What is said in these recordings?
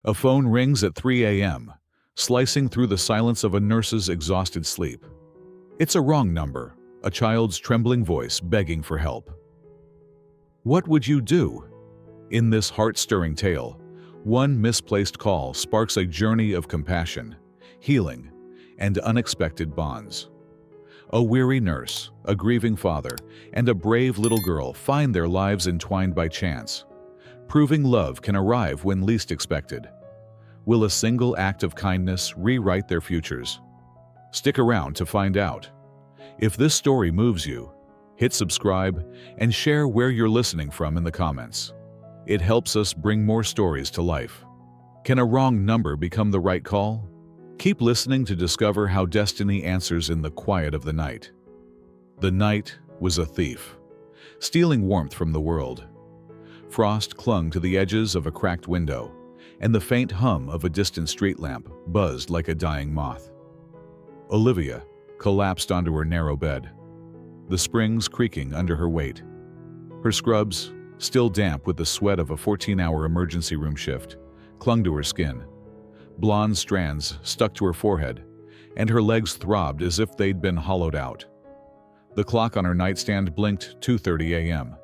A phone rings at 3 a.m., slicing through the silence of a nurse's exhausted sleep. It's a wrong number, a child's trembling voice begging for help. What would you do? In this heart-stirring tale, one misplaced call sparks a journey of compassion, healing, and unexpected bonds. A weary nurse, a grieving father, and a brave little girl find their lives entwined by chance, proving love can arrive when least expected. Will a single act of kindness rewrite their futures? Stick around to find out. If this story moves you, hit subscribe and share where you're listening from in the comments. It helps us bring more stories to life. Can a wrong number become the right call? Keep listening to discover how destiny answers in the quiet of the night. The night was a thief, stealing warmth from the world. Frost clung to the edges of a cracked window, and the faint hum of a distant street lamp buzzed like a dying moth. Olivia collapsed onto her narrow bed, the springs creaking under her weight. Her scrubs, still damp with the sweat of a 14-hour emergency room shift, clung to her skin. Blonde strands stuck to her forehead, and her legs throbbed as if they'd been hollowed out. The clock on her nightstand blinked 2:30 a.m.,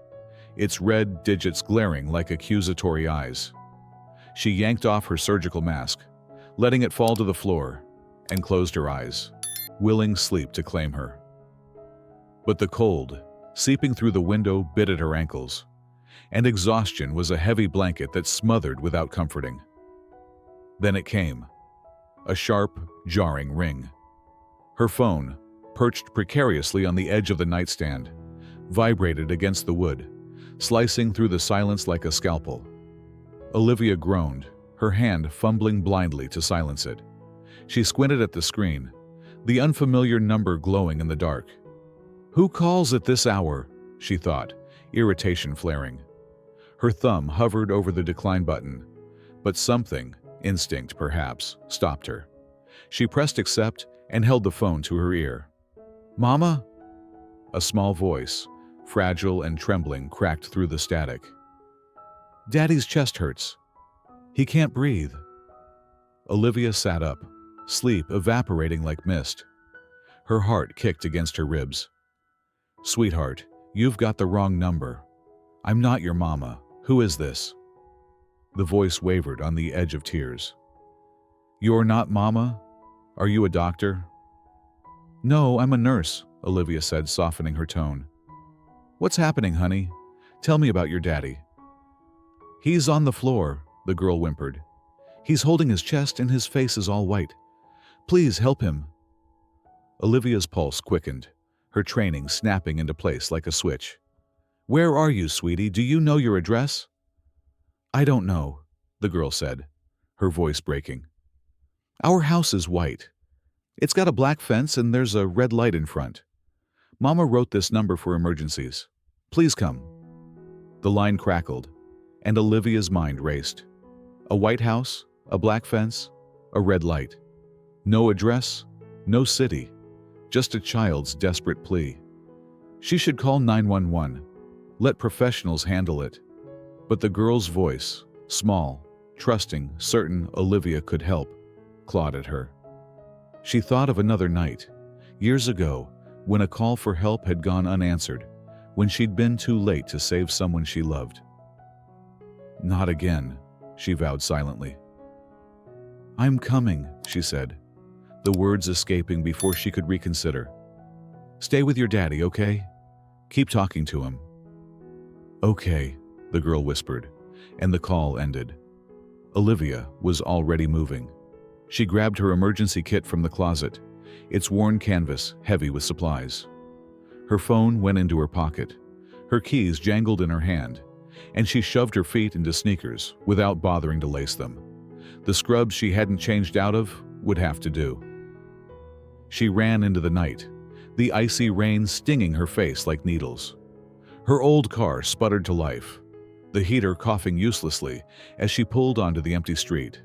its red digits glaring like accusatory eyes. She yanked off her surgical mask, letting it fall to the floor, and closed her eyes, willing sleep to claim her. But the cold, seeping through the window, bit at her ankles, and exhaustion was a heavy blanket that smothered without comforting. Then it came, a sharp, jarring ring. Her phone, perched precariously on the edge of the nightstand, vibrated against the wood, slicing through the silence like a scalpel. Olivia groaned, her hand fumbling blindly to silence it. She squinted at the screen, the unfamiliar number glowing in the dark. Who calls at this hour? She thought, irritation flaring. Her thumb hovered over the decline button, but something, instinct perhaps, stopped her. She pressed accept and held the phone to her ear. Mama? A small voice, fragile and trembling, cracked through the static. Daddy's chest hurts. He can't breathe. Olivia sat up, sleep evaporating like mist. Her heart kicked against her ribs. Sweetheart, you've got the wrong number. I'm not your mama. Who is this? The voice wavered on the edge of tears. You're not Mama? Are you a doctor? No, I'm a nurse, Olivia said, softening her tone. What's happening, honey? Tell me about your daddy. He's on the floor, the girl whimpered. He's holding his chest and his face is all white. Please help him. Olivia's pulse quickened, her training snapping into place like a switch. Where are you, sweetie? Do you know your address? I don't know, the girl said, her voice breaking. Our house is white. It's got a black fence and there's a red light in front. Mama wrote this number for emergencies. Please come. The line crackled, and Olivia's mind raced. A white house, a black fence, a red light. No address, no city, just a child's desperate plea. She should call 911, let professionals handle it. But the girl's voice, small, trusting, certain Olivia could help, clawed at her. She thought of another night, years ago, when a call for help had gone unanswered, when she'd been too late to save someone she loved. Not again, she vowed silently. I'm coming, she said, the words escaping before she could reconsider. Stay with your daddy, okay? Keep talking to him. Okay, the girl whispered, and the call ended. Olivia was already moving. She grabbed her emergency kit from the closet, its worn canvas heavy with supplies. Her phone went into her pocket, her keys jangled in her hand, and she shoved her feet into sneakers without bothering to lace them. The scrubs she hadn't changed out of would have to do. She ran into the night, the icy rain stinging her face like needles. Her old car sputtered to life, the heater coughing uselessly as she pulled onto the empty street.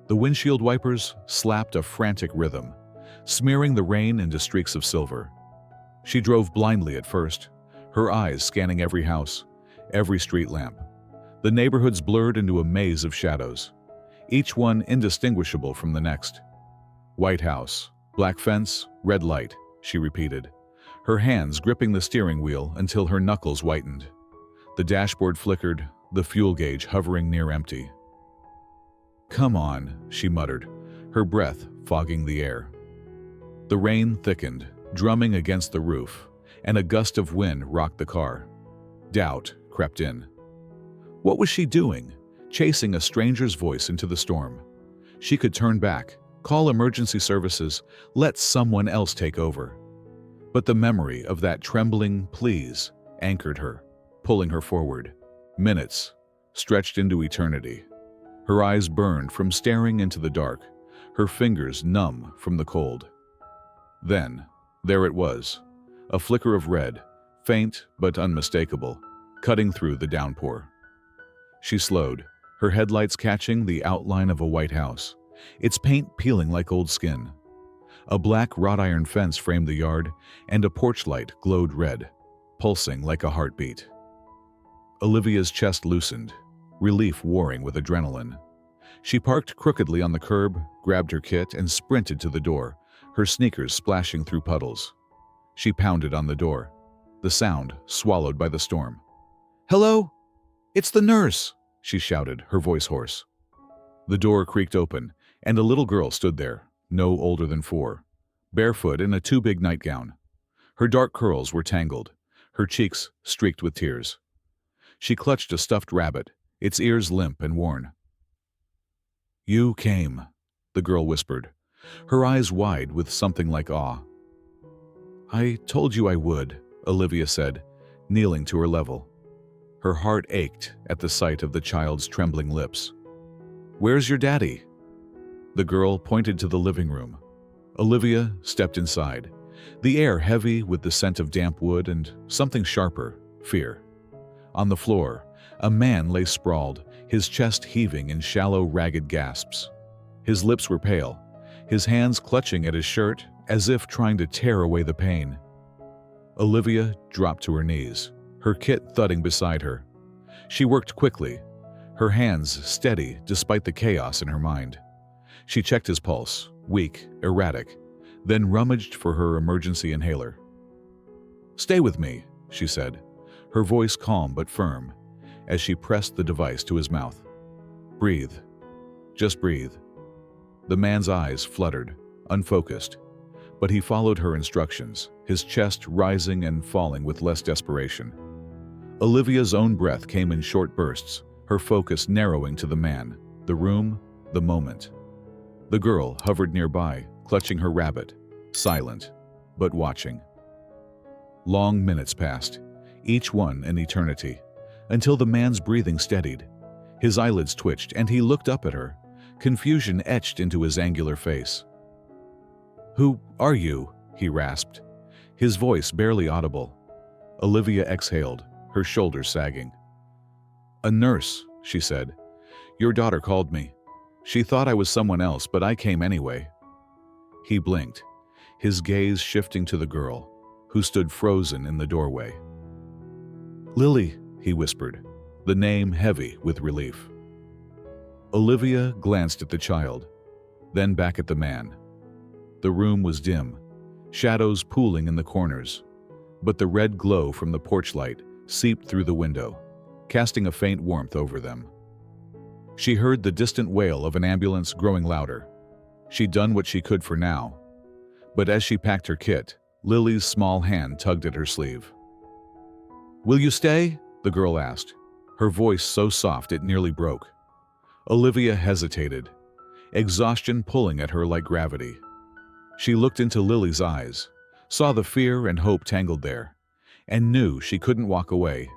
The windshield wipers slapped a frantic rhythm, smearing the rain into streaks of silver. She drove blindly at first, her eyes scanning every house, every street lamp. The neighborhoods blurred into a maze of shadows. each one indistinguishable from the next. White house, black fence, red light, she repeated, her hands gripping the steering wheel until her knuckles whitened. The dashboard flickered, the fuel gauge hovering near empty. "Come on," she muttered, her breath fogging the air. The rain thickened, drumming against the roof, and a gust of wind rocked the car. Doubt crept in. What was she doing, chasing a stranger's voice into the storm? She could turn back, call emergency services, let someone else take over. But the memory of that trembling "please" anchored her, pulling her forward. Minutes stretched into eternity. Her eyes burned from staring into the dark, her fingers numb from the cold. Then, there it was, a flicker of red, faint but unmistakable, cutting through the downpour. She slowed, her headlights catching the outline of a white house, its paint peeling like old skin. A black wrought iron fence framed the yard, and a porch light glowed red, pulsing like a heartbeat. Olivia's chest loosened, relief warring with adrenaline. She parked crookedly on the curb, grabbed her kit, and sprinted to the door, her sneakers splashing through puddles. She pounded on the door, the sound swallowed by the storm. "Hello? It's the nurse!" she shouted, her voice hoarse. The door creaked open, and a little girl stood there, no older than 4, barefoot in a too-big nightgown. Her dark curls were tangled, her cheeks streaked with tears. She clutched a stuffed rabbit, its ears limp and worn. "You came," the girl whispered, her eyes wide with something like awe. "I told you I would," Olivia said, kneeling to her level. Her heart ached at the sight of the child's trembling lips. "Where's your daddy?" The girl pointed to the living room. Olivia stepped inside, the air heavy with the scent of damp wood and something sharper, fear. On the floor, a man lay sprawled, his chest heaving in shallow, ragged gasps. His lips were pale, his hands clutching at his shirt as if trying to tear away the pain. Olivia dropped to her knees, her kit thudding beside her. She worked quickly, her hands steady despite the chaos in her mind. She checked his pulse, weak, erratic, then rummaged for her emergency inhaler. "Stay with me," she said, her voice calm but firm, as she pressed the device to his mouth. "Breathe. Just breathe." The man's eyes fluttered, unfocused, but he followed her instructions, his chest rising and falling with less desperation. Olivia's own breath came in short bursts, her focus narrowing to the man, the room, the moment. The girl hovered nearby, clutching her rabbit, silent, but watching. Long minutes passed, each one an eternity, until the man's breathing steadied. His eyelids twitched and he looked up at her, confusion etched into his angular face. "Who are you?" he rasped, his voice barely audible. Olivia exhaled, her shoulders sagging. "A nurse," she said. "Your daughter called me. She thought I was someone else, but I came anyway." He blinked, his gaze shifting to the girl, who stood frozen in the doorway. "Lily," he whispered, the name heavy with relief. Olivia glanced at the child, then back at the man. The room was dim, shadows pooling in the corners, but the red glow from the porch light seeped through the window, casting a faint warmth over them. She heard the distant wail of an ambulance growing louder. She'd done what she could for now, but as she packed her kit, Lily's small hand tugged at her sleeve. "Will you stay?" the girl asked, her voice so soft it nearly broke. Olivia hesitated, exhaustion pulling at her like gravity. She looked into Lily's eyes, saw the fear and hope tangled there, and knew she couldn't walk away.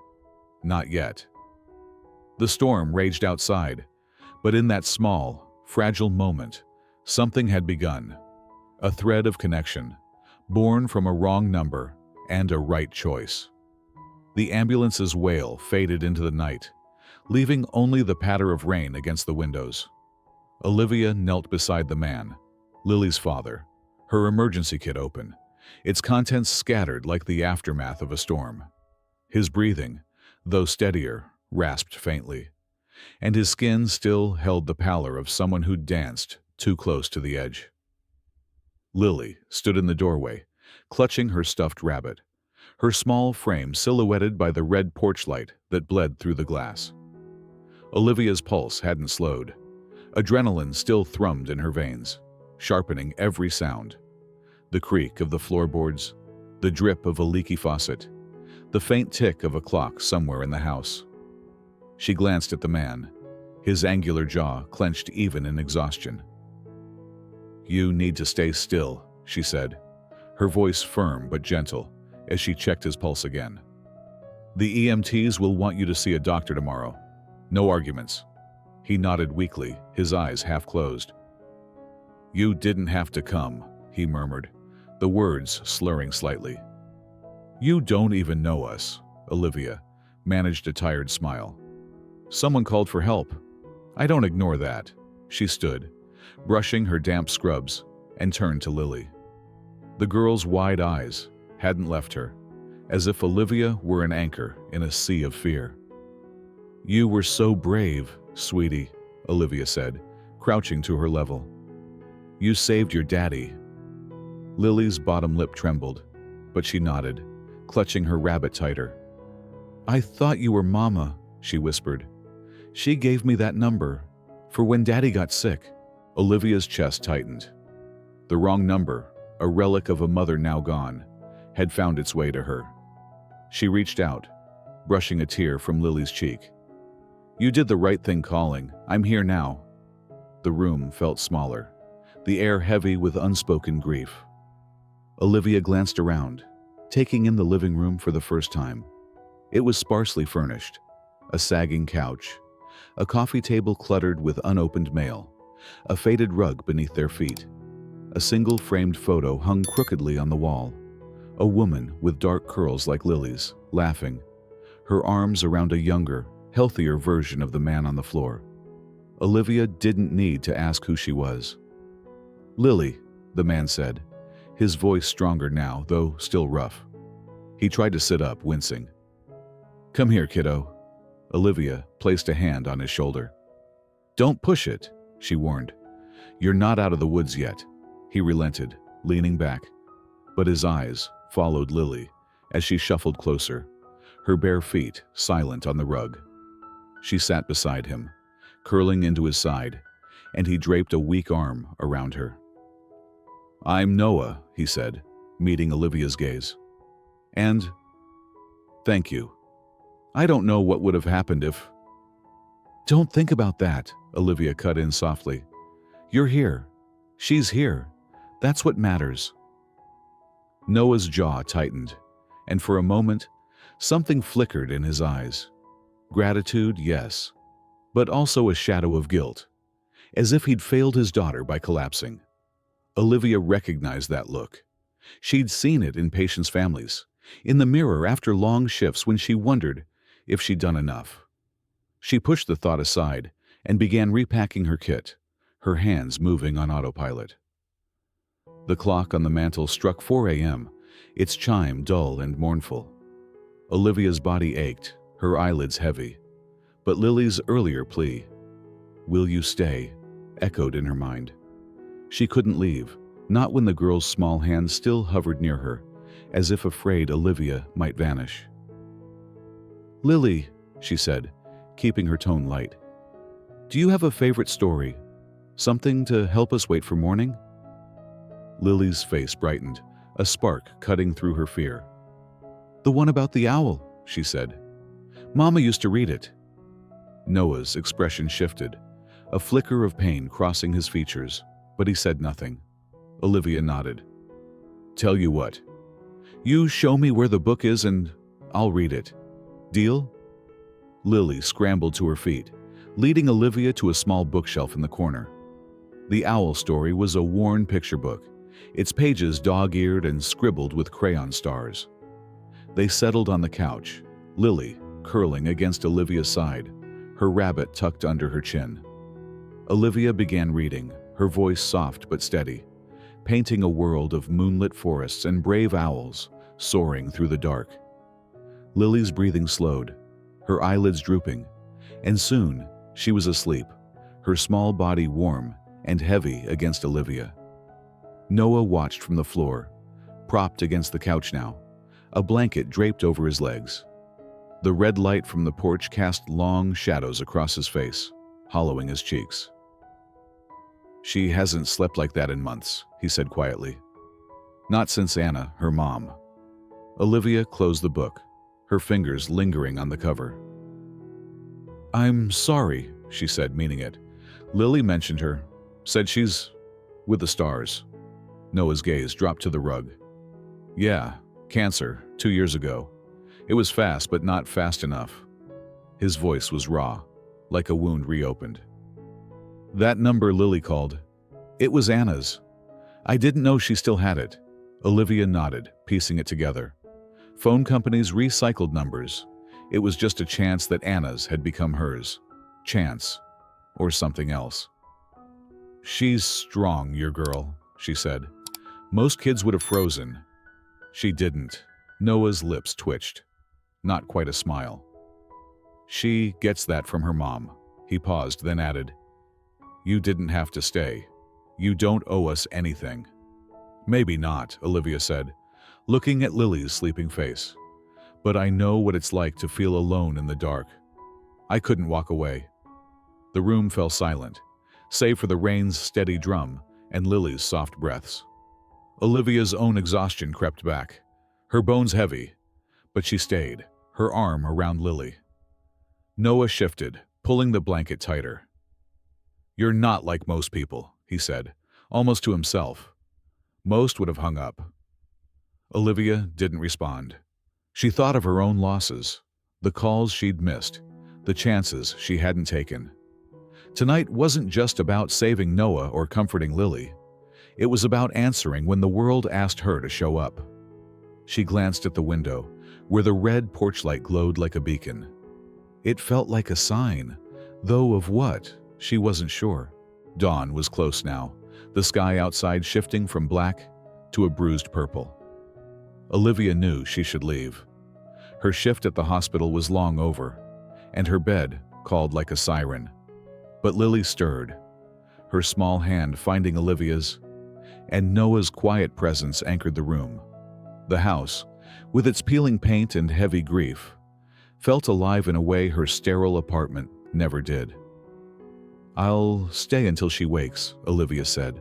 Not yet. The storm raged outside, but in that small, fragile moment, something had begun. A thread of connection, born from a wrong number and a right choice. The ambulance's wail faded into the night, leaving only the patter of rain against the windows. Olivia knelt beside the man, Lily's father, her emergency kit open, its contents scattered like the aftermath of a storm. His breathing, though steadier, rasped faintly, and his skin still held the pallor of someone who'd danced too close to the edge. Lily stood in the doorway, clutching her stuffed rabbit, her small frame silhouetted by the red porch light that bled through the glass. Olivia's pulse hadn't slowed. Adrenaline still thrummed in her veins, sharpening every sound. The creak of the floorboards, the drip of a leaky faucet, the faint tick of a clock somewhere in the house. She glanced at the man, his angular jaw clenched even in exhaustion. "You need to stay still," she said, her voice firm but gentle, as she checked his pulse again. "The EMTs will want you to see a doctor tomorrow. No arguments." He nodded weakly, his eyes half closed. "You didn't have to come," he murmured, the words slurring slightly. "You don't even know us," Olivia managed a tired smile. "Someone called for help. I don't ignore that." She stood, brushing her damp scrubs, and turned to Lily. The girl's wide eyes hadn't left her, as if Olivia were an anchor in a sea of fear. "You were so brave, sweetie," Olivia said, crouching to her level. "You saved your daddy." Lily's bottom lip trembled, but she nodded, clutching her rabbit tighter. "I thought you were Mama," she whispered. "She gave me that number, for when Daddy got sick." Olivia's chest tightened. The wrong number, a relic of a mother now gone, had found its way to her. She reached out, brushing a tear from Lily's cheek. "You did the right thing calling. I'm here now." The room felt smaller, the air heavy with unspoken grief. Olivia glanced around, taking in the living room for the first time. It was sparsely furnished, a sagging couch, a coffee table cluttered with unopened mail, a faded rug beneath their feet. A single framed photo hung crookedly on the wall, a woman with dark curls like Lily's, laughing, her arms around a younger, healthier version of the man on the floor. Olivia didn't need to ask who she was. "Lily," the man said, his voice stronger now, though still rough. He tried to sit up, wincing. "Come here, kiddo." Olivia placed a hand on his shoulder. "Don't push it," she warned. "You're not out of the woods yet." He relented, leaning back, but his eyes followed Lily as she shuffled closer, her bare feet silent on the rug. She sat beside him, curling into his side, and he draped a weak arm around her. "I'm Noah," he said, meeting Olivia's gaze. "And thank you. I don't know what would have happened if—" "Don't think about that," Olivia cut in softly. "You're here. She's here. That's what matters." Noah's jaw tightened, and for a moment, something flickered in his eyes. Gratitude, yes, but also a shadow of guilt, as if he'd failed his daughter by collapsing. Olivia recognized that look. She'd seen it in patients' families, in the mirror after long shifts when she wondered if she'd done enough. She pushed the thought aside and began repacking her kit, her hands moving on autopilot. The clock on the mantel struck 4 a.m., its chime dull and mournful. Olivia's body ached, her eyelids heavy, but Lily's earlier plea, "Will you stay?" echoed in her mind. She couldn't leave, not when the girl's small hand still hovered near her, as if afraid Olivia might vanish. "Lily," she said, keeping her tone light, "do you have a favorite story? Something to help us wait for morning?" Lily's face brightened, a spark cutting through her fear. "The one about the owl," she said. "Mama used to read it." Noah's expression shifted, a flicker of pain crossing his features, but he said nothing. Olivia nodded. "Tell you what, you show me where the book is and I'll read it. Deal?" Lily scrambled to her feet, leading Olivia to a small bookshelf in the corner. The owl story was a worn picture book, its pages dog-eared and scribbled with crayon stars. They settled on the couch, Lily curling against Olivia's side, her rabbit tucked under her chin. Olivia began reading, her voice soft but steady, painting a world of moonlit forests and brave owls soaring through the dark. Lily's breathing slowed, her eyelids drooping, and soon She was asleep, her small body warm and heavy against Olivia. Noah watched from the floor, propped against the couch now, a blanket draped over his legs. The red light from the porch cast long shadows across his face, hollowing his cheeks. "She hasn't slept like that in months," he said quietly. "Not since Anna, her mom." Olivia closed the book, her fingers lingering on the cover. "I'm sorry," she said, meaning it. "Lily mentioned her, said she's with the stars." Noah's gaze dropped to the rug. "Yeah, cancer, 2 years ago. It was fast, but not fast enough." His voice was raw, like a wound reopened. "That number Lily called, it was Anna's. I didn't know she still had it." Olivia nodded, piecing it together. Phone companies recycled numbers. It was just a chance that Anna's had become hers. Chance. Or something else. "She's strong, your girl," she said. "Most kids would have frozen." She didn't. Noah's lips twitched. Not quite a smile. "She gets that from her mom." He paused, then added, "You didn't have to stay. You don't owe us anything." "Maybe not," Olivia said, looking at Lily's sleeping face. "But I know what it's like to feel alone in the dark. I couldn't walk away." The room fell silent, save for the rain's steady drum and Lily's soft breaths. Olivia's own exhaustion crept back, her bones heavy, but she stayed, her arm around Lily. Noah shifted, pulling the blanket tighter. "You're not like most people," he said, almost to himself. "Most would have hung up." Olivia didn't respond. She thought of her own losses, the calls she'd missed, the chances she hadn't taken. Tonight wasn't just about saving Noah or comforting Lily. It was about answering when the world asked her to show up. She glanced at the window, where the red porch light glowed like a beacon. It felt like a sign, though of what, she wasn't sure. Dawn was close now, the sky outside shifting from black to a bruised purple. Olivia knew she should leave. Her shift at the hospital was long over, and her bed called like a siren. But Lily stirred, her small hand finding Olivia's, and Noah's quiet presence anchored the room. The house, with its peeling paint and heavy grief, felt alive in a way her sterile apartment never did. "I'll stay until she wakes," Olivia said,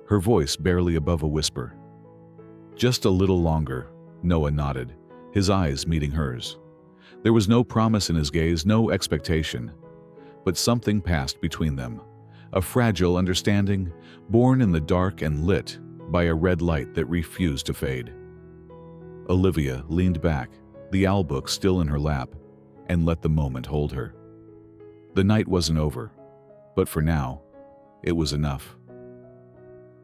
her voice barely above a whisper. "Just a little longer," Noah nodded, his eyes meeting hers. There was no promise in his gaze, no expectation. But something passed between them, a fragile understanding, born in the dark and lit by a red light that refused to fade. Olivia leaned back, the owl book still in her lap, and let the moment hold her. The night wasn't over, but for now, it was enough.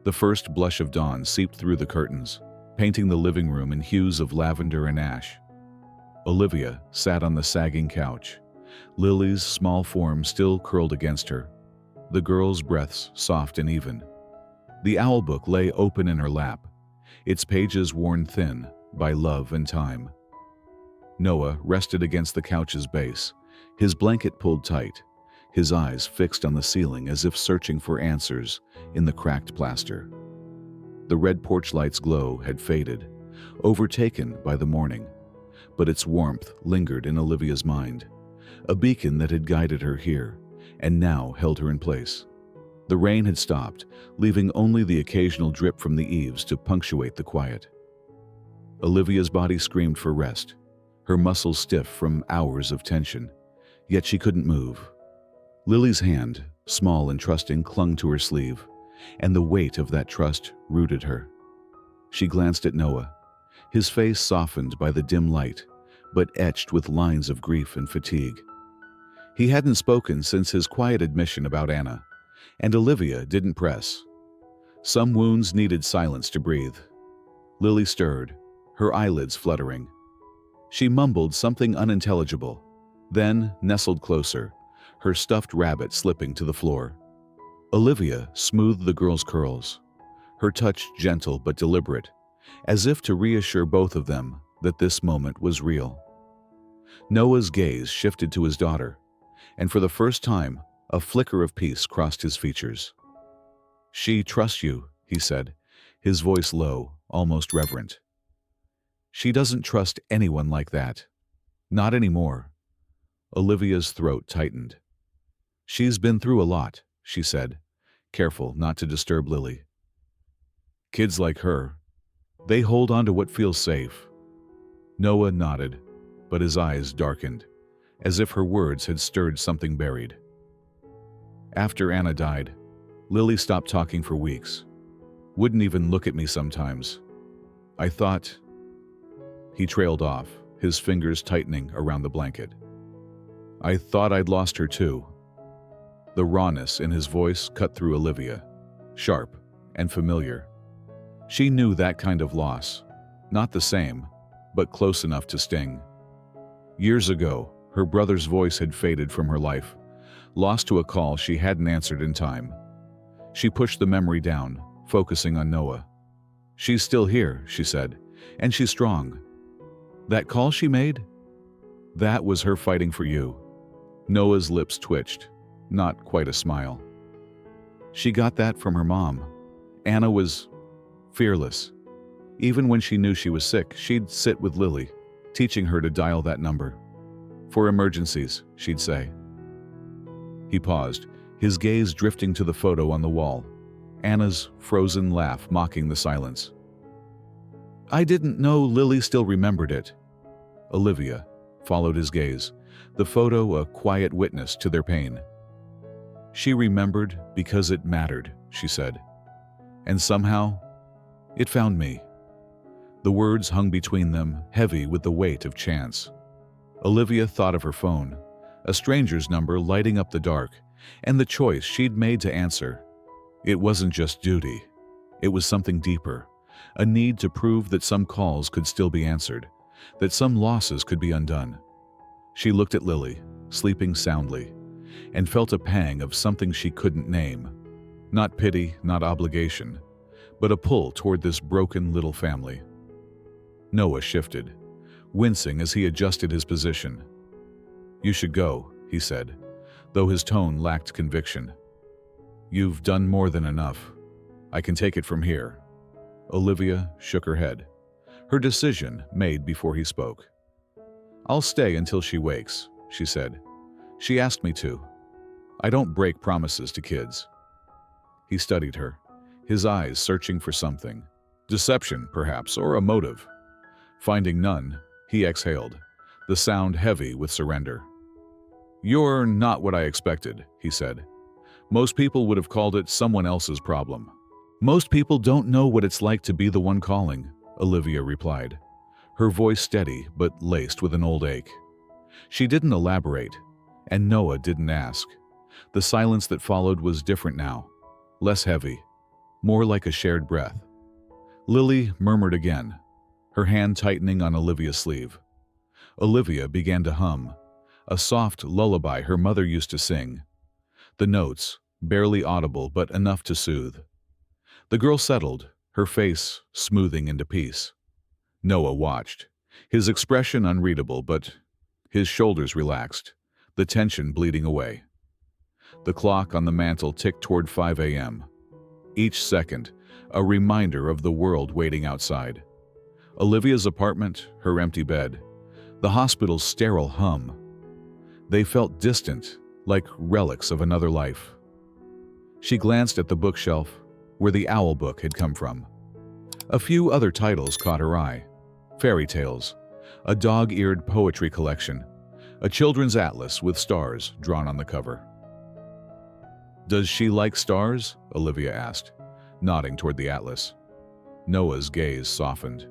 The first blush of dawn seeped through the curtains, painting the living room in hues of lavender and ash. Olivia sat on the sagging couch, Lily's small form still curled against her, the girl's breaths soft and even. The owl book lay open in her lap, its pages worn thin by love and time. Noah rested against the couch's base, his blanket pulled tight, his eyes fixed on the ceiling as if searching for answers in the cracked plaster. The red porch light's glow had faded, overtaken by the morning, but its warmth lingered in Olivia's mind, a beacon that had guided her here and now held her in place. The rain had stopped, leaving only the occasional drip from the eaves to punctuate the quiet. Olivia's body screamed for rest, her muscles stiff from hours of tension, yet she couldn't move. Lily's hand, small and trusting, clung to her sleeve, and the weight of that trust rooted her. She glanced at Noah, his face softened by the dim light, but etched with lines of grief and fatigue. He hadn't spoken since his quiet admission about Anna, and Olivia didn't press. Some wounds needed silence to breathe. Lily stirred, her eyelids fluttering. She mumbled something unintelligible, then nestled closer, her stuffed rabbit slipping to the floor. Olivia smoothed the girl's curls, her touch gentle but deliberate, as if to reassure both of them that this moment was real. Noah's gaze shifted to his daughter, and for the first time, a flicker of peace crossed his features. "She trusts you," he said, his voice low, almost reverent. "She doesn't trust anyone like that. Not anymore." Olivia's throat tightened. "She's been through a lot," she said, careful not to disturb Lily. "Kids like her, they hold on to what feels safe." Noah nodded, but his eyes darkened, as if her words had stirred something buried. "After Anna died, Lily stopped talking for weeks. Wouldn't even look at me sometimes. I thought—" He trailed off, his fingers tightening around the blanket. "I thought I'd lost her too." The rawness in his voice cut through Olivia, sharp and familiar. She knew that kind of loss, not the same, but close enough to sting. Years ago, her brother's voice had faded from her life, lost to a call she hadn't answered in time. She pushed the memory down, focusing on Noah. "She's still here," she said, "and she's strong. That call she made? That was her fighting for you." Noah's lips twitched, not quite a smile. "She got that from her mom. Anna was fearless. Even when she knew she was sick, she'd sit with Lily, teaching her to dial that number. For emergencies, she'd say." He paused, his gaze drifting to the photo on the wall, Anna's frozen laugh mocking the silence. "I didn't know Lily still remembered it." Olivia followed his gaze, the photo a quiet witness to their pain. "She remembered because it mattered," she said. "And somehow, it found me." The words hung between them, heavy with the weight of chance. Olivia thought of her phone, a stranger's number lighting up the dark, and the choice she'd made to answer. It wasn't just duty. It was something deeper, a need to prove that some calls could still be answered, that some losses could be undone. She looked at Lily, sleeping soundly, and felt a pang of something she couldn't name. Not pity, not obligation, but a pull toward this broken little family. Noah shifted, wincing as he adjusted his position. "You should go," he said, though his tone lacked conviction. "You've done more than enough. I can take it from here." Olivia shook her head, her decision made before he spoke. "I'll stay until she wakes," she said. "She asked me to. I don't break promises to kids." He studied her, his eyes searching for something. Deception, perhaps, or a motive. Finding none, he exhaled, the sound heavy with surrender. "You're not what I expected," he said. "Most people would have called it someone else's problem." "Most people don't know what it's like to be the one calling," Olivia replied, her voice steady but laced with an old ache. She didn't elaborate, and Noah didn't ask. The silence that followed was different now, less heavy, more like a shared breath. Lily murmured again, her hand tightening on Olivia's sleeve. Olivia began to hum, a soft lullaby her mother used to sing. The notes, barely audible but enough to soothe. The girl settled, her face smoothing into peace. Noah watched, his expression unreadable, but his shoulders relaxed, the tension bleeding away. The clock on the mantel ticked toward 5 a.m. Each second, a reminder of the world waiting outside. Olivia's apartment, her empty bed, the hospital's sterile hum. They felt distant, like relics of another life. She glanced at the bookshelf, where the Owl book had come from. A few other titles caught her eye. Fairy tales, a dog-eared poetry collection, a children's atlas with stars drawn on the cover. "Does she like stars?" Olivia asked, nodding toward the atlas. Noah's gaze softened.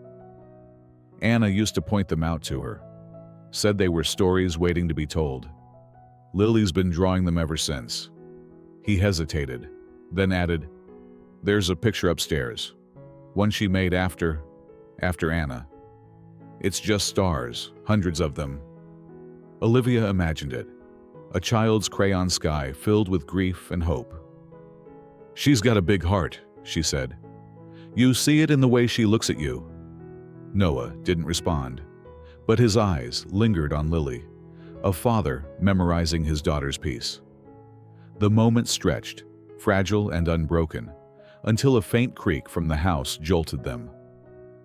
"Anna used to point them out to her. Said they were stories waiting to be told. Lily's been drawing them ever since." He hesitated, then added, "There's a picture upstairs, one she made after Anna. It's just stars, hundreds of them." Olivia imagined it, a child's crayon sky filled with grief and hope. "She's got a big heart," she said. "You see it in the way she looks at you." Noah didn't respond, but his eyes lingered on Lily, a father memorizing his daughter's piece. The moment stretched, fragile and unbroken, until a faint creak from the house jolted them.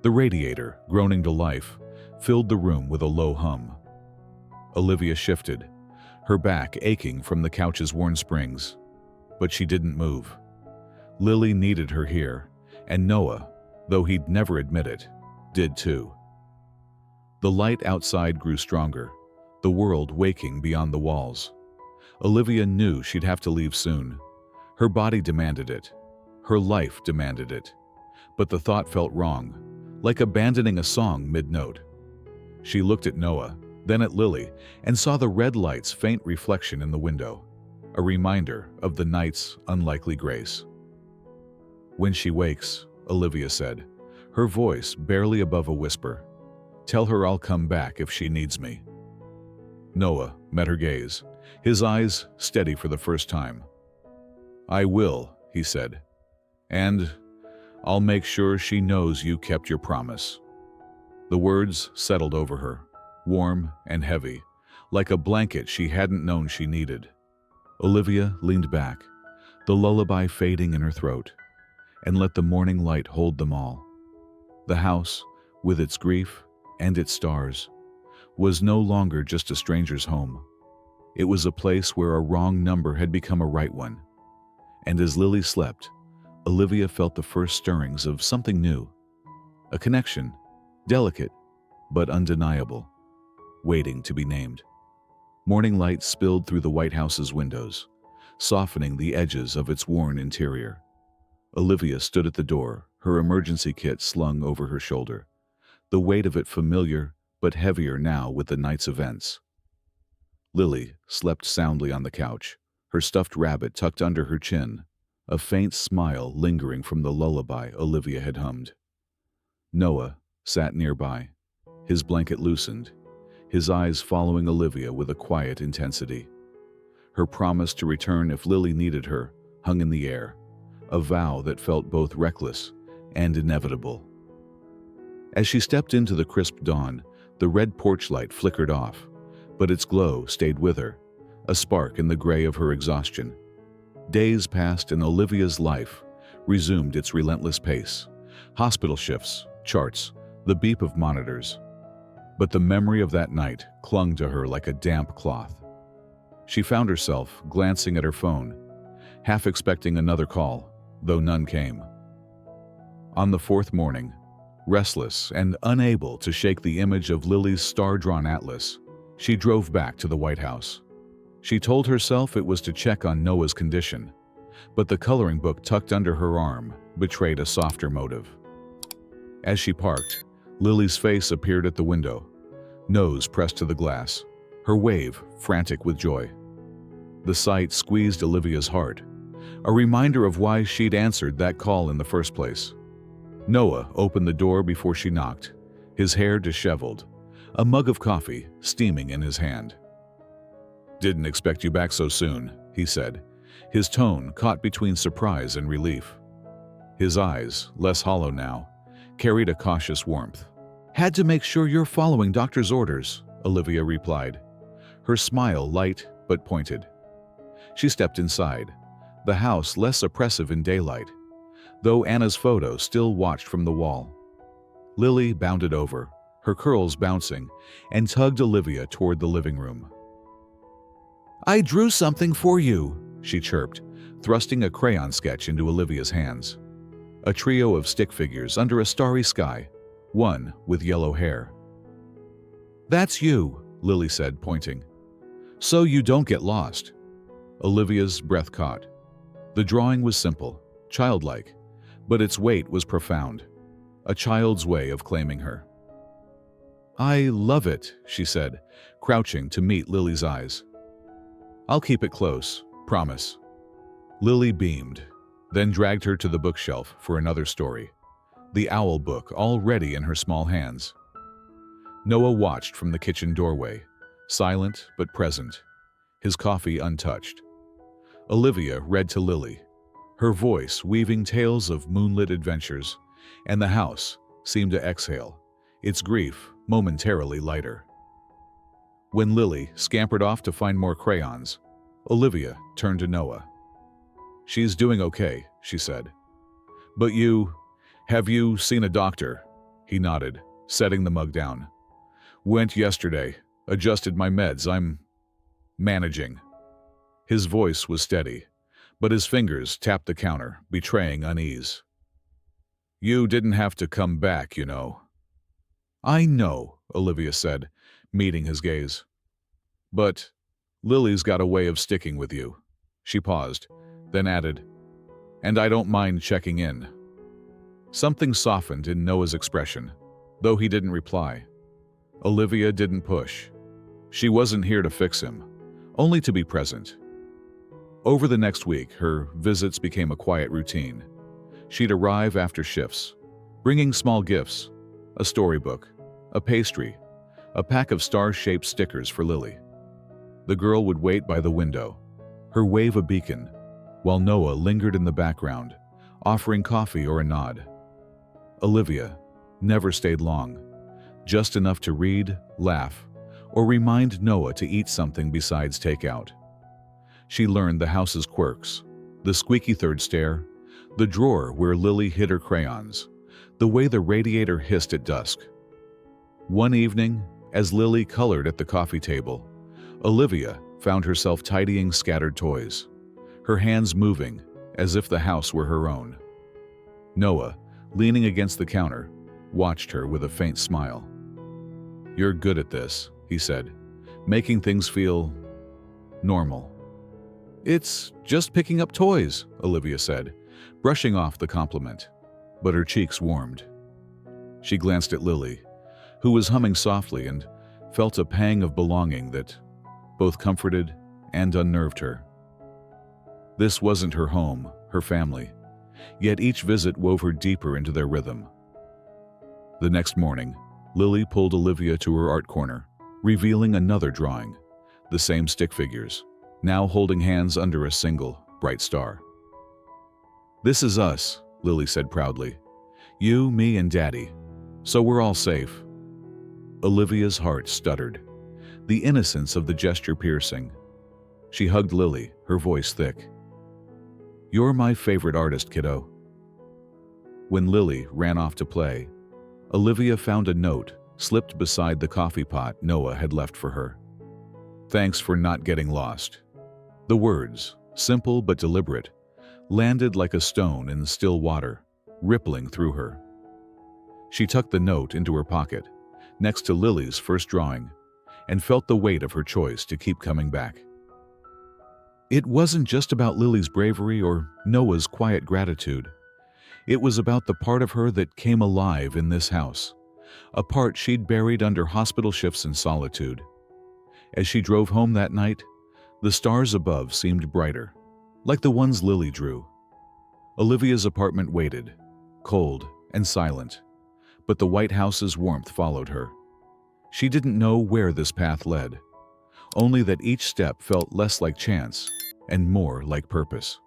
The radiator, groaning to life, filled the room with a low hum. Olivia shifted, her back aching from the couch's worn springs. But she didn't move. Lily needed her here, and Noah, though he'd never admit it, did too. The light outside grew stronger, the world waking beyond the walls. Olivia knew she'd have to leave soon. Her body demanded it. Her life demanded it. But the thought felt wrong, like abandoning a song mid-note. She looked at Noah, then at Lily, and saw the red light's faint reflection in the window, a reminder of the night's unlikely grace. "When she wakes," Olivia said, her voice barely above a whisper, "tell her I'll come back if she needs me." Noah met her gaze, his eyes steady for the first time. "I will," he said, "and I'll make sure she knows you kept your promise." The words settled over her, warm and heavy, like a blanket she hadn't known she needed. Olivia leaned back, the lullaby fading in her throat, and let the morning light hold them all. The house, with its grief and its stars, was no longer just a stranger's home. It was a place where a wrong number had become a right one. And as Lily slept, Olivia felt the first stirrings of something new. A connection, delicate but undeniable, waiting to be named. Morning light spilled through the White House's windows, softening the edges of its worn interior. Olivia stood at the door, her emergency kit slung over her shoulder, the weight of it familiar but heavier now with the night's events. Lily slept soundly on the couch, her stuffed rabbit tucked under her chin, a faint smile lingering from the lullaby Olivia had hummed. Noah sat nearby, his blanket loosened, his eyes following Olivia with a quiet intensity. Her promise to return if Lily needed her hung in the air, a vow that felt both reckless and inevitable. As she stepped into the crisp dawn, the red porch light flickered off, but its glow stayed with her, a spark in the gray of her exhaustion. Days passed and Olivia's life resumed its relentless pace. Hospital shifts, charts, the beep of monitors. But the memory of that night clung to her like a damp cloth. She found herself glancing at her phone, half expecting another call, though none came. On the fourth morning, restless and unable to shake the image of Lily's star-drawn atlas, she drove back to the White House. She told herself it was to check on Noah's condition, but the coloring book tucked under her arm betrayed a softer motive. As she parked, Lily's face appeared at the window, nose pressed to the glass, her wave frantic with joy. The sight squeezed Olivia's heart, a reminder of why she'd answered that call in the first place. Noah opened the door before she knocked, his hair disheveled, a mug of coffee steaming in his hand. "Didn't expect you back so soon," he said, his tone caught between surprise and relief. His eyes, less hollow now, carried a cautious warmth. "Had to make sure you're following doctor's orders," Olivia replied, her smile light but pointed. She stepped inside, the house less oppressive in daylight, though Anna's photo still watched from the wall. Lily bounded over, her curls bouncing, and tugged Olivia toward the living room. "I drew something for you," she chirped, thrusting a crayon sketch into Olivia's hands. A trio of stick figures under a starry sky, one with yellow hair. "That's you," Lily said, pointing. "So you don't get lost." Olivia's breath caught. The drawing was simple, childlike, but its weight was profound, a child's way of claiming her. "I love it," she said, crouching to meet Lily's eyes. "I'll keep it close, promise." Lily beamed, then dragged her to the bookshelf for another story, the owl book already in her small hands. Noah watched from the kitchen doorway, silent but present, his coffee untouched. Olivia read to Lily, her voice weaving tales of moonlit adventures, and the house seemed to exhale, its grief momentarily lighter. When Lily scampered off to find more crayons, Olivia turned to Noah. "She's doing okay," she said. "But have you seen a doctor?" He nodded, setting the mug down. "Went yesterday. Adjusted my meds. I'm managing." His voice was steady, but his fingers tapped the counter, betraying unease. "You didn't have to come back, you know." "I know," Olivia said, meeting his gaze. "But Lily's got a way of sticking with you." She paused, then added, "And I don't mind checking in." Something softened in Noah's expression, though he didn't reply. Olivia didn't push. She wasn't here to fix him, only to be present. Over the next week, her visits became a quiet routine. She'd arrive after shifts, bringing small gifts, a storybook, a pastry, a pack of star-shaped stickers for Lily. The girl would wait by the window, her wave a beacon, while Noah lingered in the background, offering coffee or a nod. Olivia never stayed long, just enough to read, laugh, or remind Noah to eat something besides takeout. She learned the house's quirks, the squeaky third stair, the drawer where Lily hid her crayons, the way the radiator hissed at dusk. One evening, as Lily colored at the coffee table, Olivia found herself tidying scattered toys, her hands moving as if the house were her own. Noah, leaning against the counter, watched her with a faint smile. "You're good at this," he said, "making things feel normal." "It's just picking up toys," Olivia said, brushing off the compliment, but her cheeks warmed. She glanced at Lily, who was humming softly, and felt a pang of belonging that both comforted and unnerved her. This wasn't her home, her family, yet each visit wove her deeper into their rhythm. The next morning, Lily pulled Olivia to her art corner, revealing another drawing, the same stick figures, now holding hands under a single, bright star. "This is us," Lily said proudly. "You, me, and Daddy. So we're all safe." Olivia's heart stuttered, the innocence of the gesture piercing. She hugged Lily, her voice thick. "You're my favorite artist, kiddo." When Lily ran off to play, Olivia found a note slipped beside the coffee pot Noah had left for her. "Thanks for not getting lost." The words, simple but deliberate, landed like a stone in still water, rippling through her. She tucked the note into her pocket, next to Lily's first drawing, and felt the weight of her choice to keep coming back. It wasn't just about Lily's bravery or Noah's quiet gratitude. It was about the part of her that came alive in this house, a part she'd buried under hospital shifts and solitude. As she drove home that night, the stars above seemed brighter, like the ones Lily drew. Olivia's apartment waited, cold and silent, but the White House's warmth followed her. She didn't know where this path led, only that each step felt less like chance and more like purpose.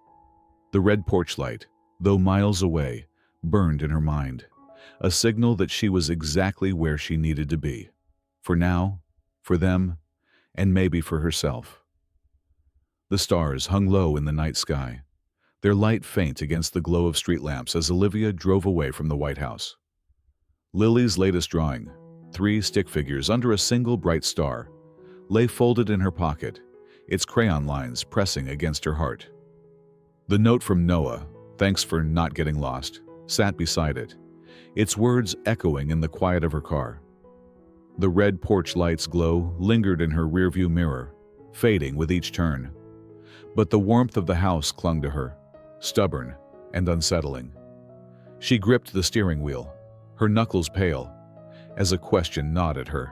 The red porch light, though miles away, burned in her mind, a signal that she was exactly where she needed to be, for now, for them, and maybe for herself. The stars hung low in the night sky, their light faint against the glow of street lamps as Olivia drove away from the White House. Lily's latest drawing, 3 stick figures under a single bright star, lay folded in her pocket, its crayon lines pressing against her heart. The note from Noah, "Thanks for not getting lost," sat beside it, its words echoing in the quiet of her car. The red porch light's glow lingered in her rearview mirror, fading with each turn. But the warmth of the house clung to her, stubborn and unsettling. She gripped the steering wheel, her knuckles pale, as a question gnawed at her.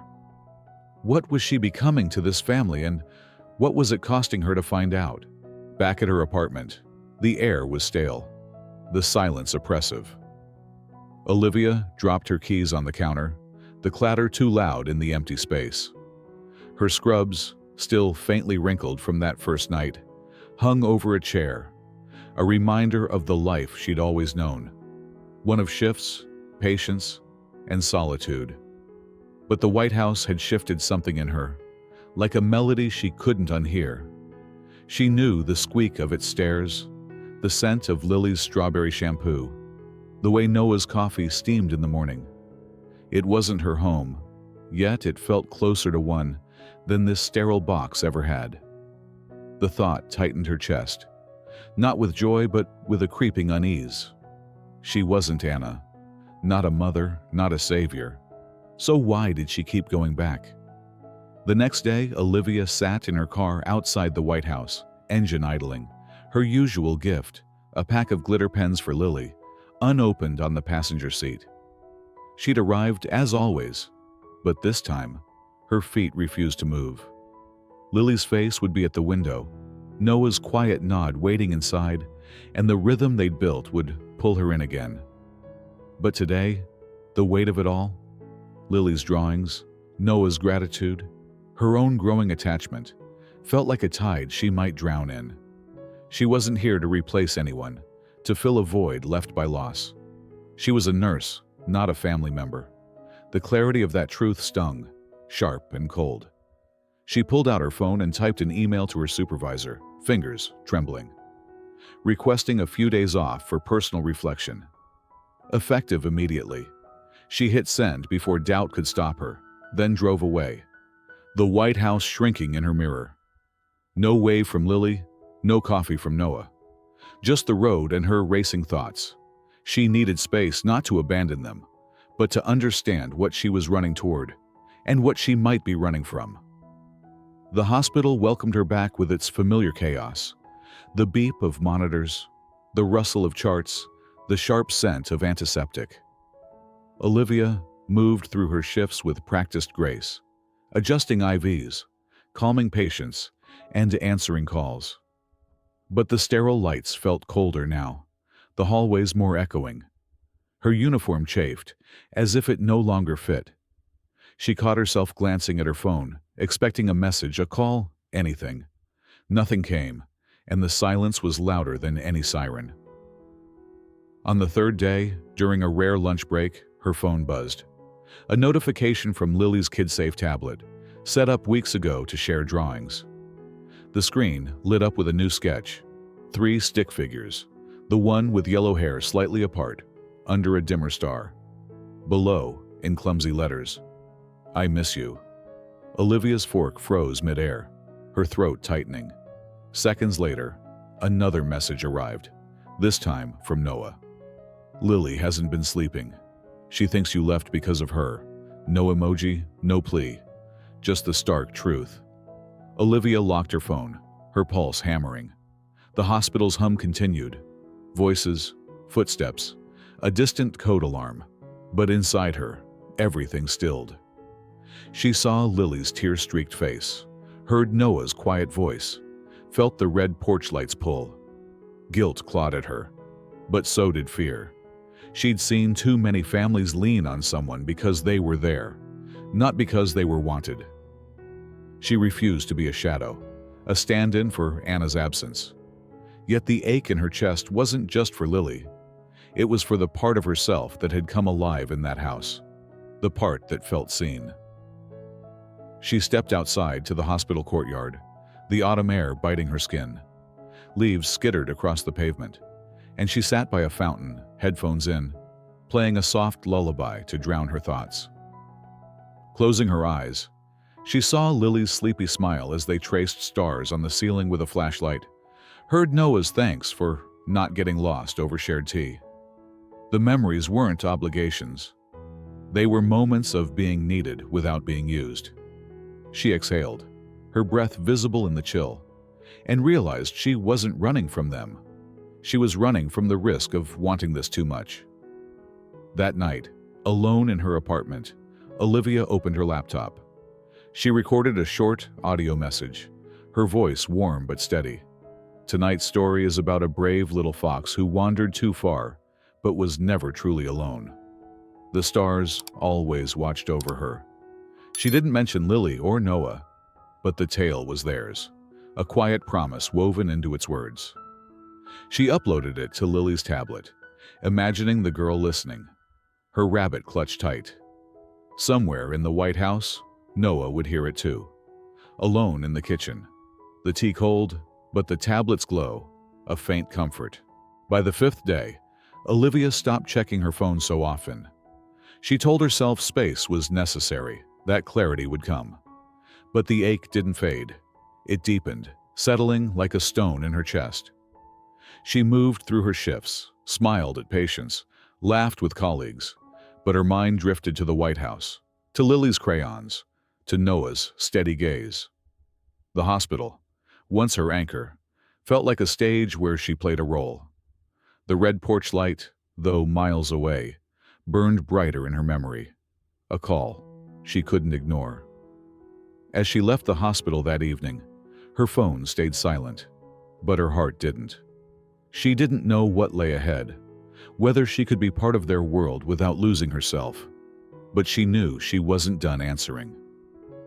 What was she becoming to this family, and what was it costing her to find out? Back at her apartment, the air was stale, the silence oppressive. Olivia dropped her keys on the counter, the clatter too loud in the empty space. Her scrubs, still faintly wrinkled from that first night, hung over a chair, a reminder of the life she'd always known, one of shifts, patience, and solitude. But the White House had shifted something in her, like a melody she couldn't unhear. She knew the squeak of its stairs, the scent of Lily's strawberry shampoo, the way Noah's coffee steamed in the morning. It wasn't her home, yet it felt closer to one than this sterile box ever had. The thought tightened her chest, not with joy but with a creeping unease. She wasn't Anna, not a mother, not a savior. So why did she keep going back? The next day, Olivia sat in her car outside the White House, engine idling, her usual gift, a pack of glitter pens for Lily, unopened on the passenger seat. She'd arrived as always, but this time, her feet refused to move. Lily's face would be at the window, Noah's quiet nod waiting inside, and the rhythm they'd built would pull her in again. But today, the weight of it all, Lily's drawings, Noah's gratitude, her own growing attachment, felt like a tide she might drown in. She wasn't here to replace anyone, to fill a void left by loss. She was a nurse, not a family member. The clarity of that truth stung, sharp and cold. She pulled out her phone and typed an email to her supervisor, fingers trembling, requesting a few days off for personal reflection. Effective immediately. She hit send before doubt could stop her, then drove away, the White House shrinking in her mirror. No wave from Lily, no coffee from Noah. Just the road and her racing thoughts. She needed space not to abandon them, but to understand what she was running toward, and what she might be running from. The hospital welcomed her back with its familiar chaos. The beep of monitors, the rustle of charts, the sharp scent of antiseptic. Olivia moved through her shifts with practiced grace, adjusting IVs, calming patients, and answering calls. But the sterile lights felt colder now, the hallways more echoing. Her uniform chafed, as if it no longer fit. She caught herself glancing at her phone, expecting a message, a call, anything. Nothing came, and the silence was louder than any siren. On the third day, during a rare lunch break, her phone buzzed. A notification from Lily's KidSafe tablet, set up weeks ago to share drawings. The screen lit up with a new sketch. 3 stick figures, the one with yellow hair slightly apart, under a dimmer star. Below, in clumsy letters, "I miss you." Olivia's fork froze midair, her throat tightening. Seconds later, another message arrived, this time from Noah. "Lily hasn't been sleeping. She thinks you left because of her. No emoji, no plea, just the stark truth." Olivia locked her phone, her pulse hammering. The hospital's hum continued. Voices, footsteps, a distant code alarm. But inside her, everything stilled. She saw Lily's tear-streaked face, heard Noah's quiet voice, felt the red porch lights pull. Guilt clawed at her, but so did fear. She'd seen too many families lean on someone because they were there, not because they were wanted. She refused to be a shadow, a stand-in for Anna's absence. Yet the ache in her chest wasn't just for Lily. It was for the part of herself that had come alive in that house, the part that felt seen. She stepped outside to the hospital courtyard, the autumn air biting her skin. Leaves skittered across the pavement, and she sat by a fountain, headphones in, playing a soft lullaby to drown her thoughts. Closing her eyes, she saw Lily's sleepy smile as they traced stars on the ceiling with a flashlight, heard Noah's thanks for not getting lost over shared tea. The memories weren't obligations. They were moments of being needed without being used. She exhaled, her breath visible in the chill, and realized she wasn't running from them. She was running from the risk of wanting this too much. That night, alone in her apartment, Olivia opened her laptop. She recorded a short audio message, her voice warm but steady. Tonight's story is about a brave little fox who wandered too far, but was never truly alone. The stars always watched over her. She didn't mention Lily or Noah, but the tale was theirs, a quiet promise woven into its words. She uploaded it to Lily's tablet, imagining the girl listening, her rabbit clutched tight. Somewhere in the White House, Noah would hear it too. Alone in the kitchen. The tea cold, but the tablets glow, a faint comfort. By the fifth day, Olivia stopped checking her phone so often. She told herself space was necessary, that clarity would come. But the ache didn't fade. It deepened, settling like a stone in her chest. She moved through her shifts, smiled at patients, laughed with colleagues, but her mind drifted to the White House, to Lily's crayons, to Noah's steady gaze. The hospital, once her anchor, felt like a stage where she played a role. The red porch light, though miles away, burned brighter in her memory. A call she couldn't ignore. As she left the hospital that evening, her phone stayed silent, but her heart didn't. She didn't know what lay ahead, whether she could be part of their world without losing herself. But she knew she wasn't done answering.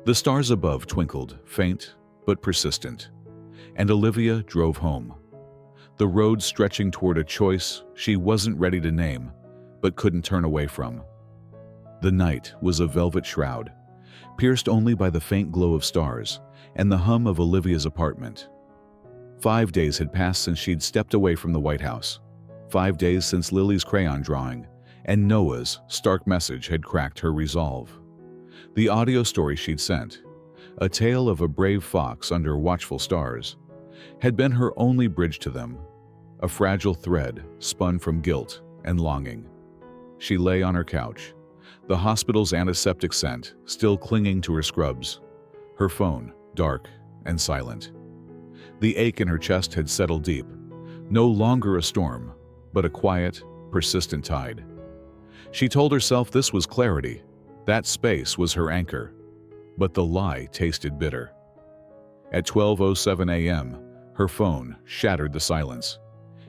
The stars above twinkled, faint but persistent, and Olivia drove home. The road stretching toward a choice she wasn't ready to name, but couldn't turn away from. The night was a velvet shroud, pierced only by the faint glow of stars and the hum of Olivia's apartment. 5 days had passed since she'd stepped away from the White House. 5 days since Lily's crayon drawing, and Noah's stark message had cracked her resolve. The audio story she'd sent, a tale of a brave fox under watchful stars, had been her only bridge to them, a fragile thread spun from guilt and longing. She lay on her couch, the hospital's antiseptic scent still clinging to her scrubs, her phone dark and silent. The ache in her chest had settled deep, no longer a storm, but a quiet, persistent tide. She told herself this was clarity, that space was her anchor, but the lie tasted bitter. At 12:07 a.m., her phone shattered the silence,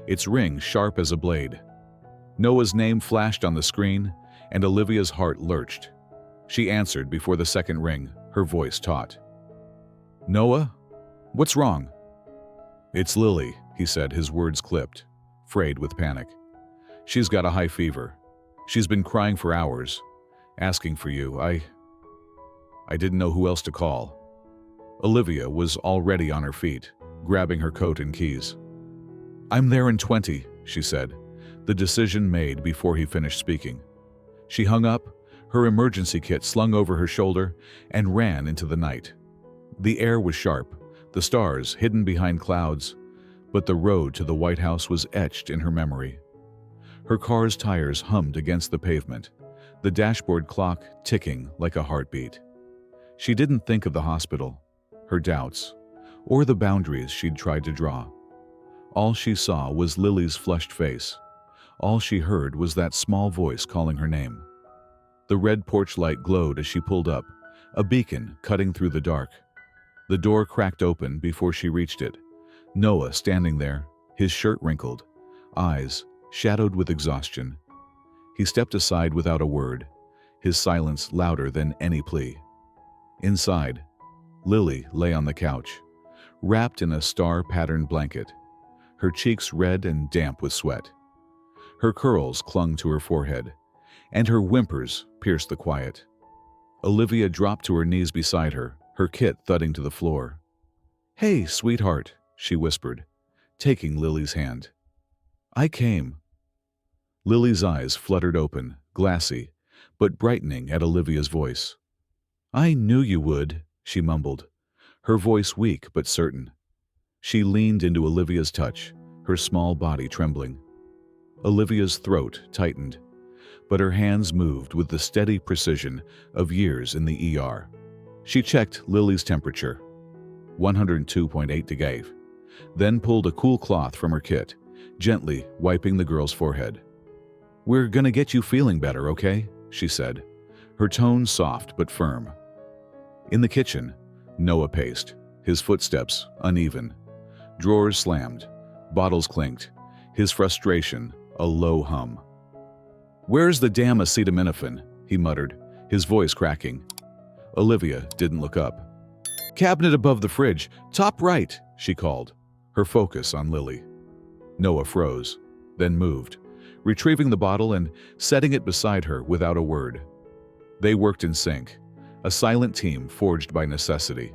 its ring sharp as a blade. Noah's name flashed on the screen, and Olivia's heart lurched. She answered before the second ring, her voice taut. "Noah? What's wrong?" "It's Lily," he said, his words clipped, frayed with panic. "She's got a high fever. She's been crying for hours, asking for you. I didn't know who else to call." Olivia was already on her feet, grabbing her coat and keys. "I'm there in 20, she said, the decision made before he finished speaking. She hung up, her emergency kit slung over her shoulder, and ran into the night. The air was sharp, the stars hidden behind clouds, but the road to the White House was etched in her memory. Her car's tires hummed against the pavement, the dashboard clock ticking like a heartbeat. She didn't think of the hospital, her doubts, or the boundaries she'd tried to draw. All she saw was Lily's flushed face. All she heard was that small voice calling her name. The red porch light glowed as she pulled up, a beacon cutting through the dark. The door cracked open before she reached it. Noah standing there, his shirt wrinkled, eyes shadowed with exhaustion. He stepped aside without a word, his silence louder than any plea. Inside, Lily lay on the couch, wrapped in a star-patterned blanket, her cheeks red and damp with sweat. Her curls clung to her forehead, and her whimpers pierced the quiet. Olivia dropped to her knees beside her, her kit thudding to the floor. "Hey, sweetheart," she whispered, taking Lily's hand. "I came." Lily's eyes fluttered open, glassy, but brightening at Olivia's voice. "I knew you would," she mumbled, her voice weak but certain. She leaned into Olivia's touch, her small body trembling. Olivia's throat tightened, but her hands moved with the steady precision of years in the ER. She checked Lily's temperature, 102.8 degrees, then pulled a cool cloth from her kit, gently wiping the girl's forehead. "We're gonna get you feeling better, okay?" she said, her tone soft but firm. In the kitchen, Noah paced, his footsteps uneven. Drawers slammed, bottles clinked, his frustration a low hum. "Where's the damn acetaminophen?" he muttered, his voice cracking. Olivia didn't look up. "Cabinet above the fridge, top right," she called, her focus on Lily. Noah froze, then moved, retrieving the bottle and setting it beside her without a word. They worked in sync, a silent team forged by necessity.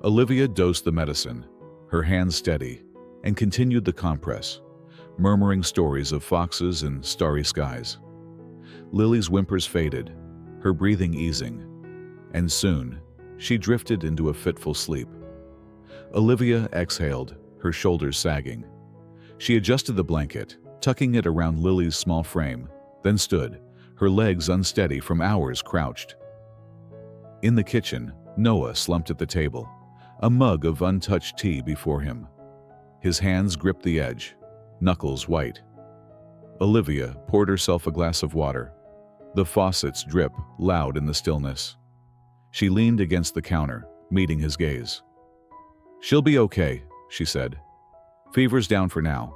Olivia dosed the medicine, her hands steady, and continued the compress, murmuring stories of foxes and starry skies. Lily's whimpers faded, her breathing easing, and soon she drifted into a fitful sleep. Olivia exhaled, her shoulders sagging. She adjusted the blanket, tucking it around Lily's small frame, then stood, her legs unsteady from hours crouched. In the kitchen, Noah slumped at the table, a mug of untouched tea before him. His hands gripped the edge, knuckles white. Olivia poured herself a glass of water, the faucet's drip loud in the stillness. She leaned against the counter, meeting his gaze. "She'll be okay," she said. "Fever's down for now.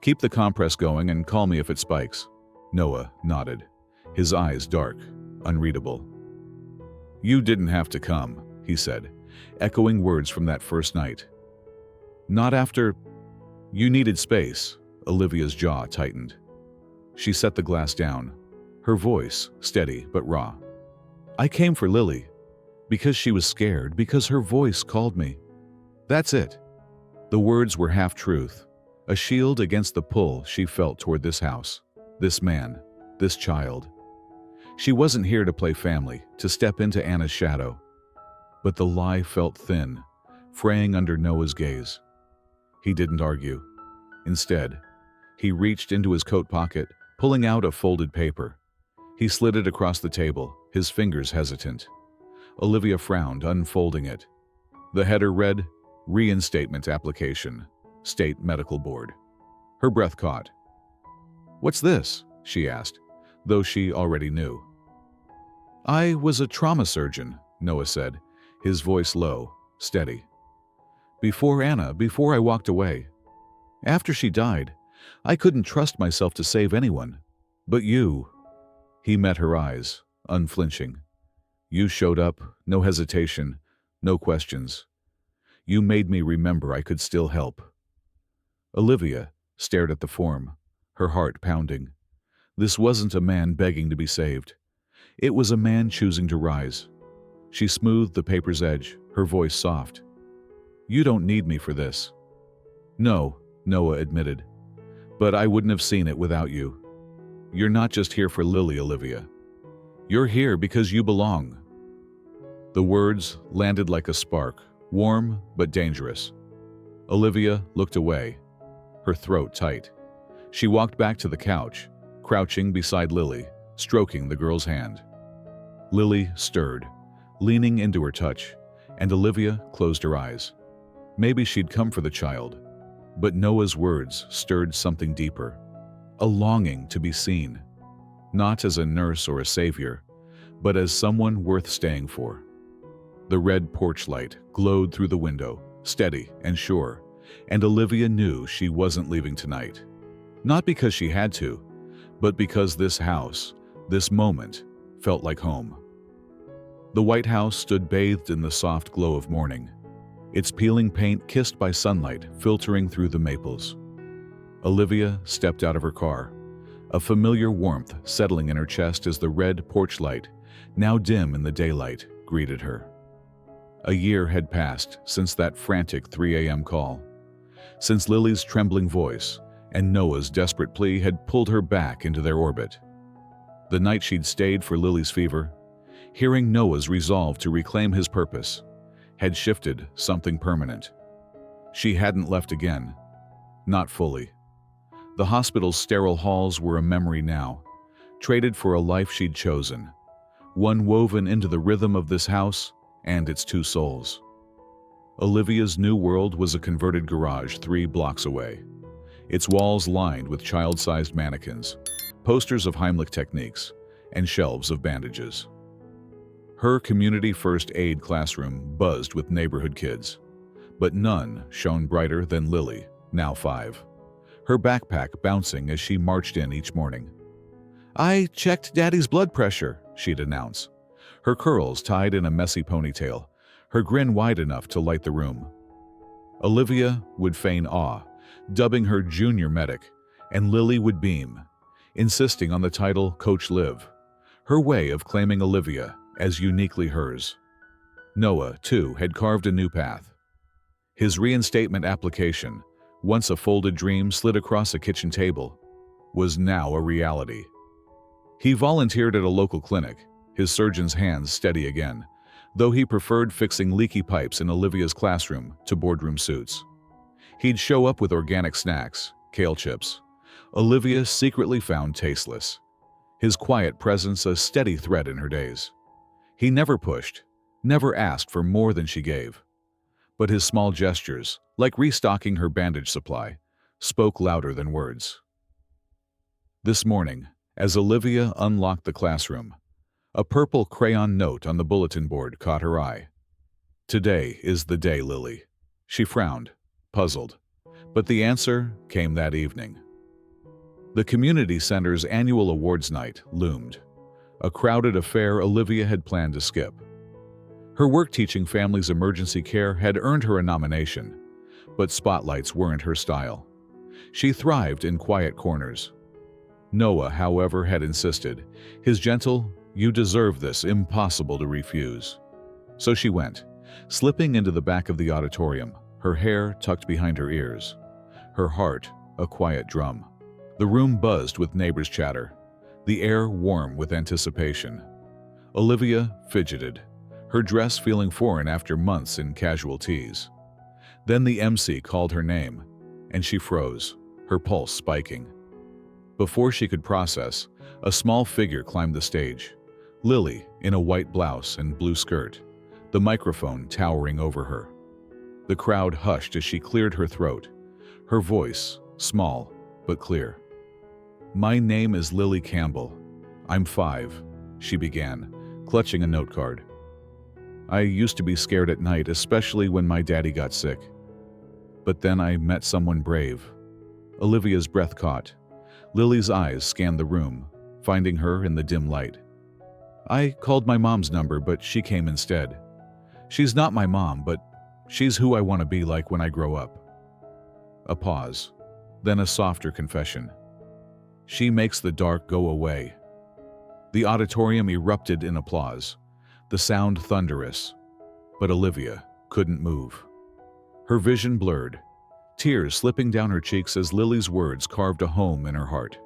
Keep the compress going and call me if it spikes." Noah nodded, his eyes dark, unreadable. "You didn't have to come," he said, echoing words from that first night. "Not after—" "You needed space." Olivia's jaw tightened. She set the glass down, her voice steady but raw. "I came for Lily. Because she was scared, because her voice called me. That's it." The words were half-truth, a shield against the pull she felt toward this house, this man, this child. She wasn't here to play family, to step into Anna's shadow. But the lie felt thin, fraying under Noah's gaze. He didn't argue. Instead, he reached into his coat pocket, pulling out a folded paper. He slid it across the table, his fingers hesitant. Olivia frowned, unfolding it. The header read, "Reinstatement Application, State Medical Board." Her breath caught. "What's this?" she asked, though she already knew. "I was a trauma surgeon," Noah said, his voice low, steady. "Before Anna, before I walked away. After she died, I couldn't trust myself to save anyone. But you—" He met her eyes, unflinching. "You showed up, no hesitation, no questions. You made me remember I could still help." Olivia stared at the form, her heart pounding. This wasn't a man begging to be saved. It was a man choosing to rise. She smoothed the paper's edge, her voice soft. "You don't need me for this." "No," Noah admitted. "But I wouldn't have seen it without you. You're not just here for Lily, Olivia. You're here because you belong." The words landed like a spark, warm but dangerous. Olivia looked away, her throat tight. She walked back to the couch, crouching beside Lily, stroking the girl's hand. Lily stirred, leaning into her touch, and Olivia closed her eyes. Maybe she'd come for the child, but Noah's words stirred something deeper, a longing to be seen, not as a nurse or a savior, but as someone worth staying for. The red porch light glowed through the window, steady and sure, and Olivia knew she wasn't leaving tonight. Not because she had to, but because this house, this moment, felt like home. The White House stood bathed in the soft glow of morning, its peeling paint kissed by sunlight filtering through the maples. Olivia stepped out of her car, a familiar warmth settling in her chest as the red porch light, now dim in the daylight, greeted her. A year had passed since that frantic 3 a.m. call, since Lily's trembling voice and Noah's desperate plea had pulled her back into their orbit. The night she'd stayed for Lily's fever, hearing Noah's resolve to reclaim his purpose, had shifted something permanent. She hadn't left again, not fully. The hospital's sterile halls were a memory now, traded for a life she'd chosen, one woven into the rhythm of this house and its two souls. Olivia's new world was a converted garage 3 blocks away, its walls lined with child-sized mannequins, posters of Heimlich techniques, and shelves of bandages. Her community first aid classroom buzzed with neighborhood kids, but none shone brighter than Lily, now 5, her backpack bouncing as she marched in each morning. "I checked Daddy's blood pressure," she'd announce, her curls tied in a messy ponytail, her grin wide enough to light the room. Olivia would feign awe, dubbing her junior medic, and Lily would beam, insisting on the title Coach Liv, her way of claiming Olivia as uniquely hers. Noah, too, had carved a new path. His reinstatement application, once a folded dream slid across a kitchen table, was now a reality. He volunteered at a local clinic, his surgeon's hands steady again, though he preferred fixing leaky pipes in Olivia's classroom to boardroom suits. He'd show up with organic snacks, kale chips. Olivia secretly found tasteless. His quiet presence a steady thread in her days. He never pushed, never asked for more than she gave. But his small gestures, like restocking her bandage supply, spoke louder than words. This morning, as Olivia unlocked the classroom, a purple crayon note on the bulletin board caught her eye. "Today is the day, Lily." She frowned, puzzled, but the answer came that evening. The community center's annual awards night loomed, a crowded affair Olivia had planned to skip. Her work teaching families emergency care had earned her a nomination, but spotlights weren't her style. She thrived in quiet corners. Noah, however, had insisted, his gentle, "You deserve this," impossible to refuse. So she went, slipping into the back of the auditorium, her hair tucked behind her ears, her heart a quiet drum. The room buzzed with neighbors' chatter, the air warm with anticipation. Olivia fidgeted, her dress feeling foreign after months in casual tees. Then the MC called her name, and she froze, her pulse spiking. Before she could process, a small figure climbed the stage, Lily in a white blouse and blue skirt, the microphone towering over her. The crowd hushed as she cleared her throat, her voice small but clear. "My name is Lily Campbell. I'm 5, she began, clutching a note card. "I used to be scared at night, especially when my daddy got sick. But then I met someone brave." Olivia's breath caught. Lily's eyes scanned the room, finding her in the dim light. "I called my mom's number, but she came instead. She's not my mom, but she's who I want to be like when I grow up." A pause, then a softer confession. "She makes the dark go away." The auditorium erupted in applause, the sound thunderous, but Olivia couldn't move. Her vision blurred, tears slipping down her cheeks as Lily's words carved a home in her heart.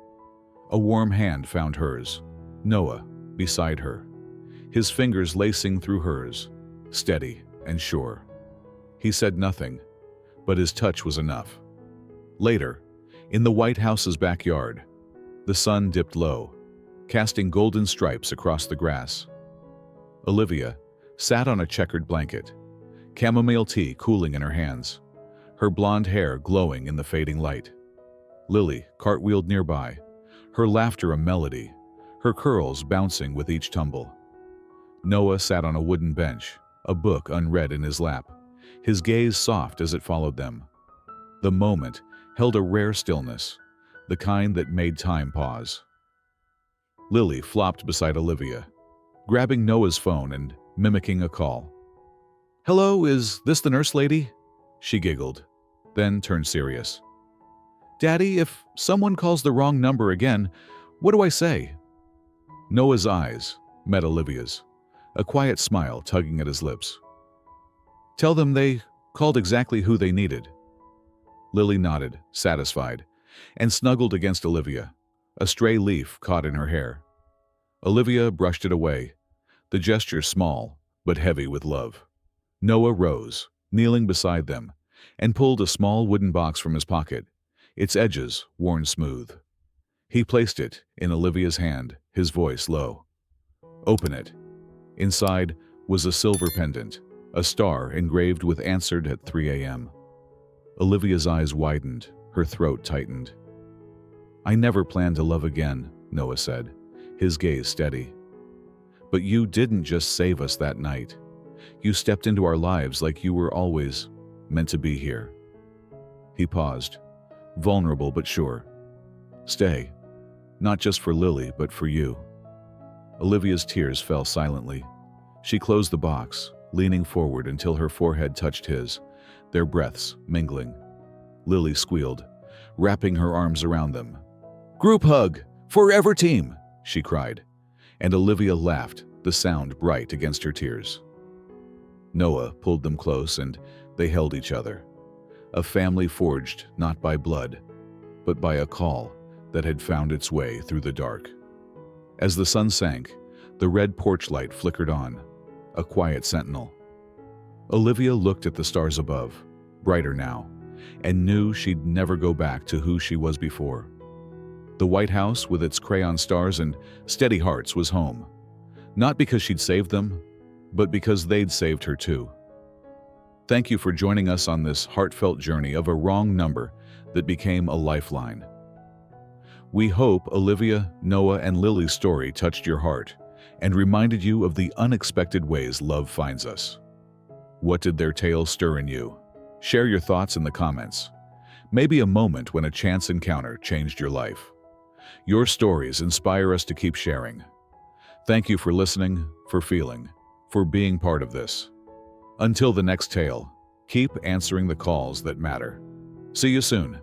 A warm hand found hers, Noah, beside her, his fingers lacing through hers, steady and sure. He said nothing, but his touch was enough. Later, in the White House's backyard, the sun dipped low, casting golden stripes across the grass. Olivia sat on a checkered blanket, chamomile tea cooling in her hands, her blonde hair glowing in the fading light. Lily cartwheeled nearby, her laughter a melody, her curls bouncing with each tumble. Noah sat on a wooden bench, a book unread in his lap, his gaze soft as it followed them. The moment held a rare stillness, the kind that made time pause. Lily flopped beside Olivia, grabbing Noah's phone and mimicking a call. "Hello, is this the nurse lady?" She giggled, then turned serious. "Daddy, if someone calls the wrong number again, what do I say?" Noah's eyes met Olivia's, a quiet smile tugging at his lips. "Tell them they called exactly who they needed." Lily nodded, satisfied, and snuggled against Olivia, a stray leaf caught in her hair. Olivia brushed it away, the gesture small but heavy with love. Noah rose, kneeling beside them, and pulled a small wooden box from his pocket, its edges worn smooth. He placed it in Olivia's hand, his voice low. "Open it." Inside was a silver pendant, a star engraved with "Answered at 3 a.m." Olivia's eyes widened, her throat tightened. "I never planned to love again," Noah said, his gaze steady. "But you didn't just save us that night. You stepped into our lives like you were always meant to be here." He paused, vulnerable but sure. "Stay, not just for Lily, but for you." Olivia's tears fell silently. She closed the box, leaning forward until her forehead touched his, their breaths mingling. Lily squealed, wrapping her arms around them. "Group hug! Forever team!" she cried, and Olivia laughed, the sound bright against her tears. Noah pulled them close and they held each other. A family forged not by blood, but by a call that had found its way through the dark. As the sun sank, the red porch light flickered on, a quiet sentinel. Olivia looked at the stars above, brighter now, and knew she'd never go back to who she was before. The White House, with its crayon stars and steady hearts, was home. Not because she'd saved them, but because they'd saved her too. Thank you for joining us on this heartfelt journey of a wrong number that became a lifeline. We hope Olivia, Noah, and Lily's story touched your heart and reminded you of the unexpected ways love finds us. What did their tale stir in you? Share your thoughts in the comments. Maybe a moment when a chance encounter changed your life. Your stories inspire us to keep sharing. Thank you for listening, for feeling, for being part of this. Until the next tale, keep answering the calls that matter. See you soon.